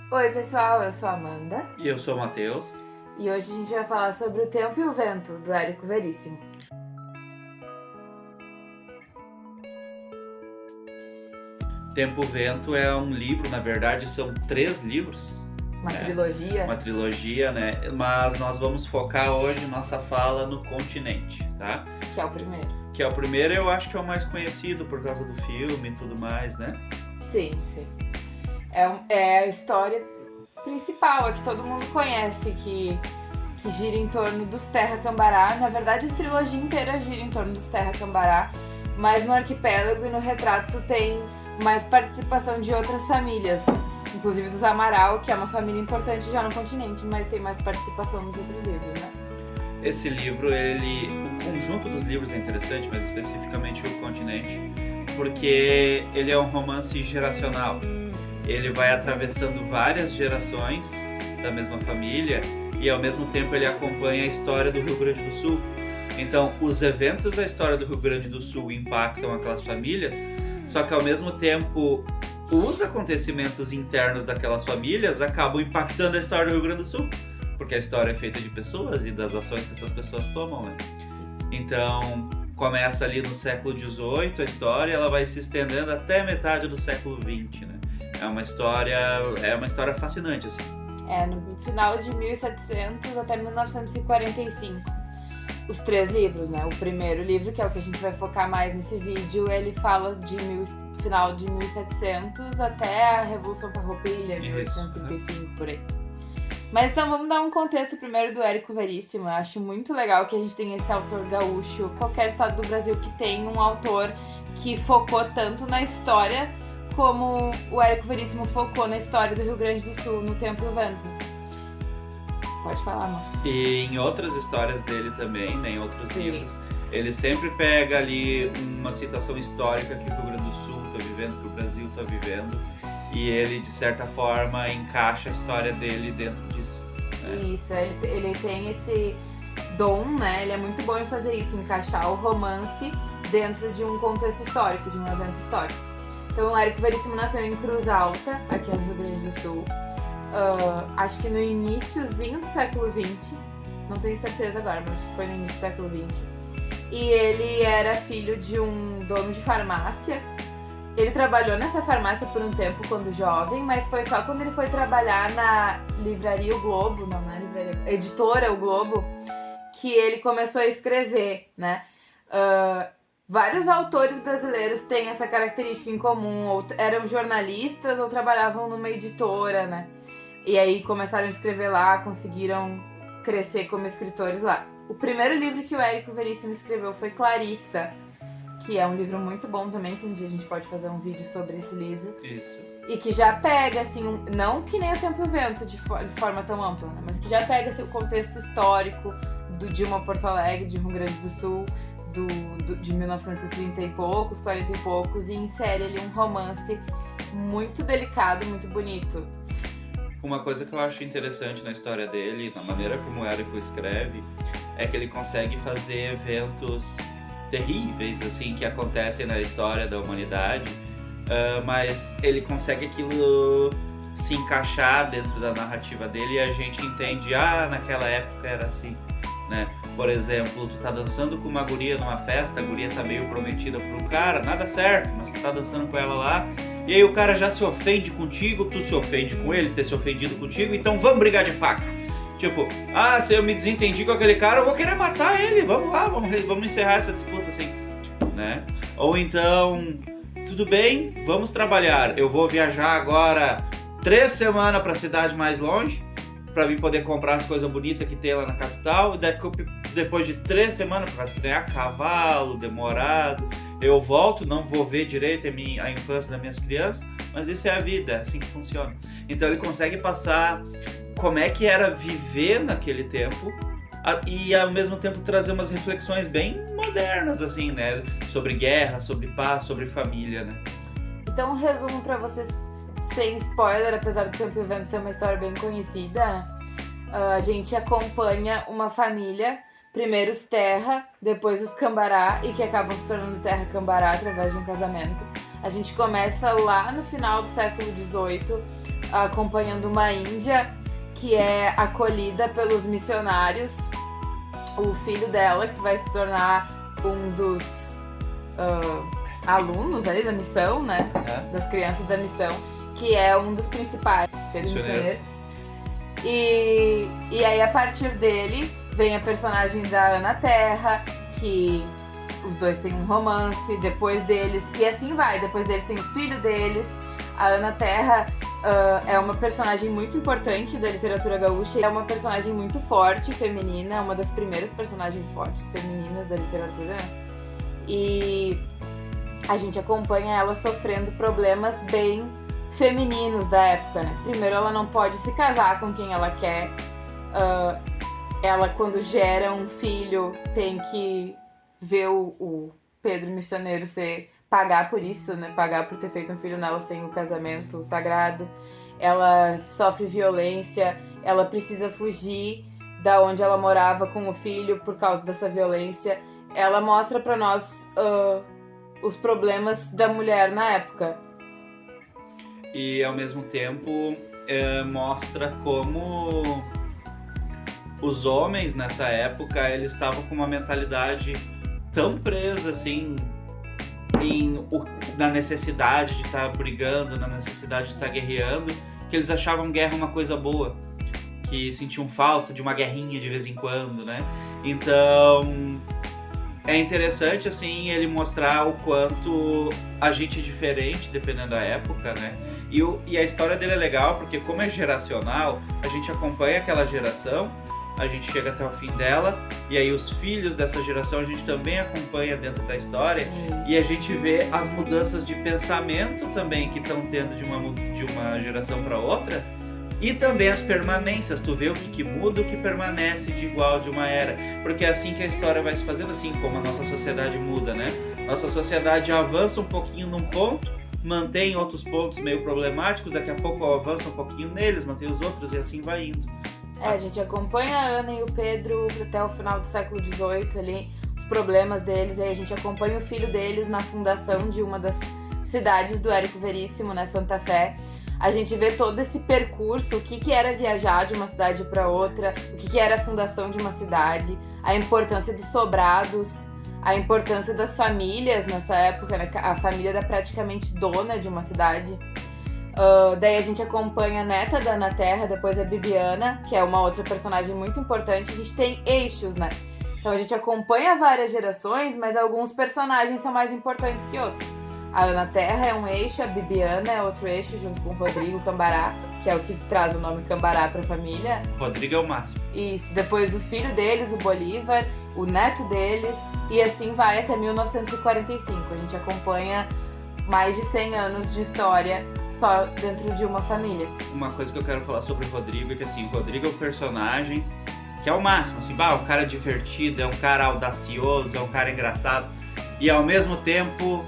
Oi pessoal, eu sou a Amanda E eu sou o Matheus. e hoje a gente vai falar sobre O Tempo e o Vento, do Érico Veríssimo. Tempo Vento é um livro, na verdade são 3 livros. Uma trilogia. Uma trilogia, né? Mas nós vamos focar hoje nossa fala no Continente, tá? Que é o primeiro. Que é o primeiro, eu acho que é o mais conhecido por causa do filme e tudo mais, né? Sim. É a história principal, a que todo mundo conhece, que gira em torno dos Terra Cambará. Na verdade, a trilogia inteira gira em torno dos Terra Cambará, mas no arquipélago e no retrato tem mais participação de outras famílias, inclusive dos Amaral, que é uma família importante já no continente, mas tem mais participação nos outros livros, né? Esse livro, o conjunto dos livros é interessante, mas especificamente o Continente, porque ele é um romance geracional. Ele vai atravessando várias gerações da mesma família e ao mesmo tempo ele acompanha a história do Rio Grande do Sul. Então, os eventos da história do Rio Grande do Sul impactam aquelas famílias, só que ao mesmo tempo os acontecimentos internos daquelas famílias acabam impactando a história do Rio Grande do Sul, porque a história é feita de pessoas e das ações que essas pessoas tomam, né? Então, começa ali no século XVIII a história, ela vai se estendendo até metade do século XX, né? É uma história fascinante, assim. No final de 1700 até 1945. Os 3 livros, né? O primeiro livro, que é o que a gente vai focar mais nesse vídeo, ele fala de final de 1700 até a Revolução Farroupilha, 1835, por aí. Mas então vamos dar um contexto primeiro do Érico Veríssimo. Eu acho muito legal que a gente tenha esse autor gaúcho, qualquer estado do Brasil que tem um autor que focou tanto na história como o Érico Veríssimo focou na história do Rio Grande do Sul, no Tempo e o Vento. Pode falar, amor. E em outras histórias dele também, né, em outros livros, ele sempre pega ali uma situação histórica que o Rio Grande do Sul está vivendo, que o Brasil está vivendo, e ele, de certa forma, encaixa a história dele dentro disso. Né? Isso, ele tem esse dom, né? Ele é muito bom em fazer isso, encaixar o romance dentro de um contexto histórico, de um evento histórico. Então, o Érico Veríssimo nasceu em Cruz Alta, aqui no Rio Grande do Sul. Acho que no iniciozinho do século XX, não tenho certeza agora, mas acho que foi no início do século XX. E ele era filho de um dono de farmácia. Ele trabalhou nessa farmácia por um tempo quando jovem, mas foi só quando ele foi trabalhar na livraria O Globo, não é livraria, editora O Globo, que ele começou a escrever, né? Vários autores brasileiros têm essa característica em comum, ou eram jornalistas ou trabalhavam numa editora, né? E aí começaram a escrever lá, conseguiram crescer como escritores lá. O primeiro livro que o Érico Veríssimo escreveu foi Clarissa, que é um livro muito bom também, que um dia a gente pode fazer um vídeo sobre esse livro. Isso. E que já pega, assim, não que nem O Tempo e o Vento de forma tão ampla, né? Mas que já pega assim, o contexto histórico de uma Porto Alegre, de Rio Grande do Sul, de 1930 e poucos, 40 e poucos, e insere ali um romance muito delicado, muito bonito. Uma coisa que eu acho interessante na história dele, na maneira como o Érico escreve, é que ele consegue fazer eventos terríveis, assim, que acontecem na história da humanidade, mas ele consegue aquilo se encaixar dentro da narrativa dele e a gente entende, naquela época era assim, né? Por exemplo, tu tá dançando com uma guria numa festa, a guria tá meio prometida pro cara, nada certo, mas tu tá dançando com ela lá, e aí o cara já se ofende contigo, tu se ofende com ele, ter se ofendido contigo, então vamos brigar de faca. Tipo, se eu me desentendi com aquele cara, eu vou querer matar ele, vamos lá, vamos encerrar essa disputa, assim, né? Ou então, tudo bem, vamos trabalhar, eu vou viajar agora 3 semanas pra cidade mais longe, pra mim poder comprar as coisas bonitas que tem lá na capital, e depois de 3 semanas, por causa que ganhar cavalo, demorado, eu volto, não vou ver direito a infância das minhas crianças, mas isso é a vida, é assim que funciona. Então ele consegue passar como é que era viver naquele tempo e ao mesmo tempo trazer umas reflexões bem modernas, assim, né? Sobre guerra, sobre paz, sobre família, né? Então, um resumo pra vocês, sem spoiler, apesar do Tempo e o Vento ser uma história bem conhecida, a gente acompanha uma família, primeiro os Terra, depois os Cambará, e que acabam se tornando Terra Cambará através de um casamento. A gente começa lá no final do século XVIII, acompanhando uma índia que é acolhida pelos missionários. O filho dela, que vai se tornar um dos alunos ali da missão, né? Das crianças da missão, que é um dos principais, Pedro Missioneiro. E aí, a partir dele, vem a personagem da Ana Terra, que os dois têm um romance, depois deles, e assim vai, depois deles tem o filho deles. A Ana Terra é uma personagem muito importante da literatura gaúcha, é uma personagem muito forte, feminina, é uma das primeiras personagens fortes femininas da literatura, e a gente acompanha ela sofrendo problemas bem femininos da época, né? Primeiro, ela não pode se casar com quem ela quer, ela, quando gera um filho, tem que ver o Pedro Missioneiro pagar por isso, né? Pagar por ter feito um filho nela sem o casamento sagrado. Ela sofre violência, ela precisa fugir da onde ela morava com o filho por causa dessa violência. Ela mostra pra nós os problemas da mulher na época. E ao mesmo tempo mostra como os homens nessa época, eles estavam com uma mentalidade tão presa assim na necessidade de estar brigando, na necessidade de estar guerreando, que eles achavam guerra uma coisa boa, que sentiam falta de uma guerrinha de vez em quando, né? Então é interessante assim ele mostrar o quanto a gente é diferente dependendo da época, né? E a história dele é legal porque, como é geracional, a gente acompanha aquela geração, a gente chega até o fim dela, e aí os filhos dessa geração a gente também acompanha dentro da história. E a gente vê as mudanças de pensamento também que estão tendo de uma geração para outra, e também as permanências. Tu vê o que muda, o que permanece de igual de uma era, porque é assim que a história vai se fazendo, assim como a nossa sociedade muda, né? Nossa sociedade avança um pouquinho num ponto, mantém outros pontos meio problemáticos, daqui a pouco avança um pouquinho neles, mantém os outros, e assim vai indo. A gente acompanha a Ana e o Pedro até o final do século XVIII ali, os problemas deles, aí a gente acompanha o filho deles na fundação de uma das cidades do Érico Veríssimo, né, Santa Fé. A gente vê todo esse percurso, o que era viajar de uma cidade para outra, o que era a fundação de uma cidade, a importância dos sobrados, a importância das famílias nessa época, né? A família era praticamente dona de uma cidade. Daí a gente acompanha a neta da Ana Terra, depois a Bibiana, que é uma outra personagem muito importante. A gente tem eixos, né? Então a gente acompanha várias gerações, mas alguns personagens são mais importantes que outros. A Ana Terra é um eixo, a Bibiana é outro eixo, junto com o Rodrigo Cambará, que é o que traz o nome Cambará pra família. Rodrigo é o máximo. Isso, depois o filho deles, o Bolívar, o neto deles, e assim vai até 1945. A gente acompanha mais de 100 anos de história só dentro de uma família. Uma coisa que eu quero falar sobre o Rodrigo é que, assim, o Rodrigo é um personagem que é o máximo, assim, um cara divertido, é um cara audacioso, é um cara engraçado, e ao mesmo tempo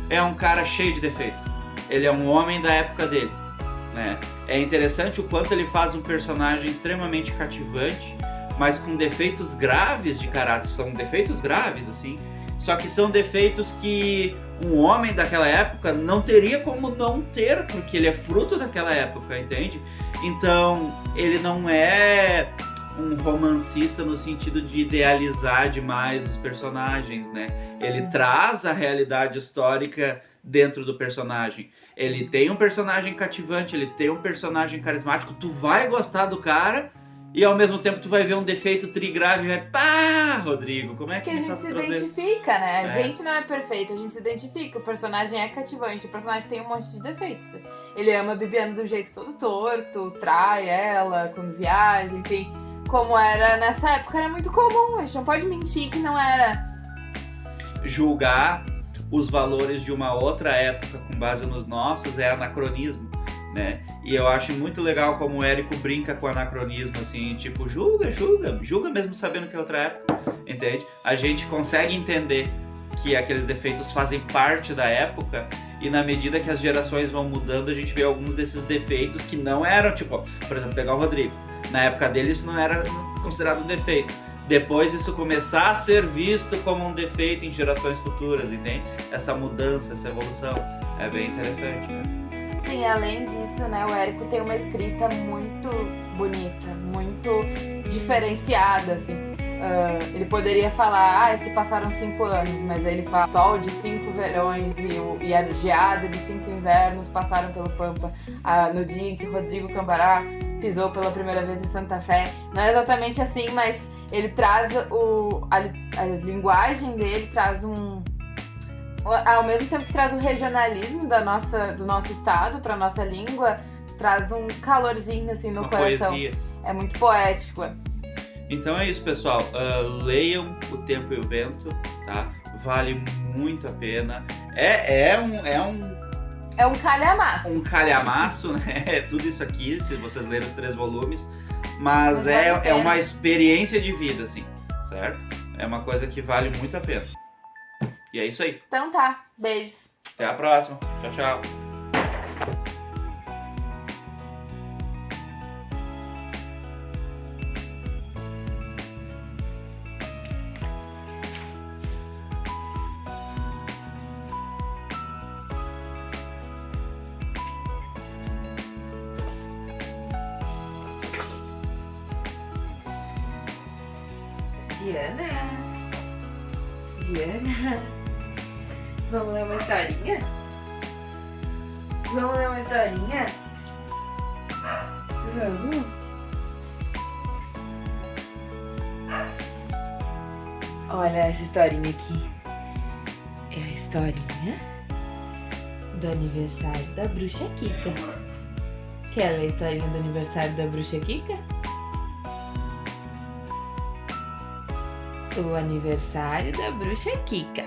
é um cara cheio de defeitos. Ele é um homem da época dele, né? É interessante o quanto ele faz um personagem extremamente cativante, mas com defeitos graves de caráter. São defeitos graves, assim, só que são defeitos que um homem daquela época não teria como não ter, porque ele é fruto daquela época, entende? Então, ele não é um romancista no sentido de idealizar demais os personagens, né? Ele traz a realidade histórica dentro do personagem. Ele tem um personagem cativante, ele tem um personagem carismático, tu vai gostar do cara, e ao mesmo tempo tu vai ver um defeito trigrave e vai, pá, Rodrigo, como é que a gente se identifica, né? A gente não é perfeito, a gente se identifica, o personagem é cativante, o personagem tem um monte de defeitos. Ele ama a Bibiana do jeito todo torto, trai ela quando viaja, enfim. Como era nessa época, era muito comum, a gente não pode mentir que não era. Julgar os valores de uma outra época com base nos nossos é anacronismo, né? E eu acho muito legal como o Érico brinca com o anacronismo, assim, tipo, julga mesmo sabendo que é outra época, entende? A gente consegue entender que aqueles defeitos fazem parte da época, e na medida que as gerações vão mudando, a gente vê alguns desses defeitos que não eram, tipo, por exemplo, pegar o Rodrigo. Na época dele isso não era considerado um defeito. Depois isso começar a ser visto como um defeito em gerações futuras, entende? Essa mudança, essa evolução é bem interessante, né? assim, além disso, né, o Érico tem uma escrita muito bonita, muito diferenciada, assim. Ele poderia falar, se passaram 5 anos, mas aí ele fala sol de 5 verões e a geada de 5 invernos passaram pelo Pampa no dia em que Rodrigo Cambará pisou pela primeira vez em Santa Fé. Não é exatamente assim, mas ele traz a linguagem dele, traz ao mesmo tempo que traz o regionalismo do nosso estado para nossa língua, traz um calorzinho assim no coração. Poesia. É muito poético. Então é isso, pessoal. Leiam O Tempo e o Vento, tá? Vale muito a pena. É um calhamaço. Um calhamaço, né? É tudo isso aqui, se vocês lerem os 3 volumes. Mas é uma experiência de vida, assim, certo? É uma coisa que vale muito a pena. E é isso aí. Então tá, beijos. Até a próxima. Tchau, tchau. Diana, vamos ler uma historinha? Vamos ler uma historinha? Vamos? Olha essa historinha aqui. É a historinha do aniversário da Bruxa Kika. Quer ler a historinha do aniversário da Bruxa Kika? O aniversário da Bruxa Kika.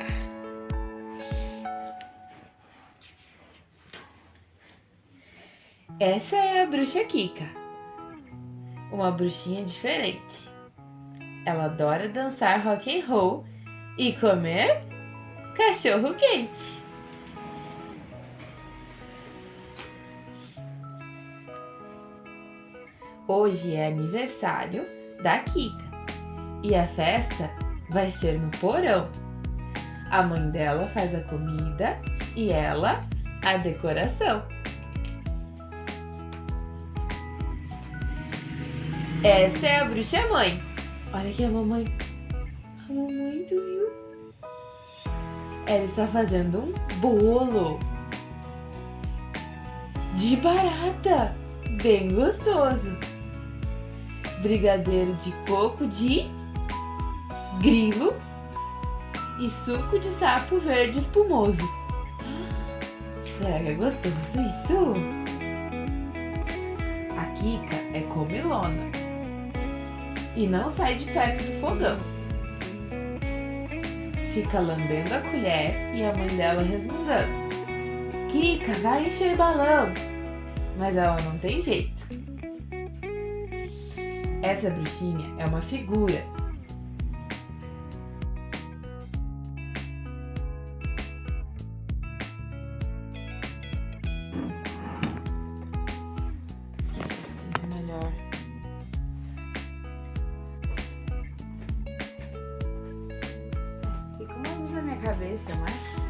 Essa é a Bruxa Kika, uma bruxinha diferente. Ela adora dançar rock and roll e comer cachorro quente. Hoje é aniversário da Kika e a festa vai ser no porão. A mãe dela faz a comida e ela a decoração. Essa é a bruxa mãe. Olha aqui a mamãe. A mamãe, tu viu? Ela está fazendo um bolo de barata, bem gostoso. Brigadeiro de coco de grilo e suco de sapo verde espumoso. Será que é gostoso isso? A Kika é comilona e não sai de perto do fogão. Fica lambendo a colher e a mãe dela resmungando: Kika, vai encher balão! Mas ela não tem jeito. Essa bruxinha é uma figura. Assim é melhor. Fica uma luz na minha cabeça, mas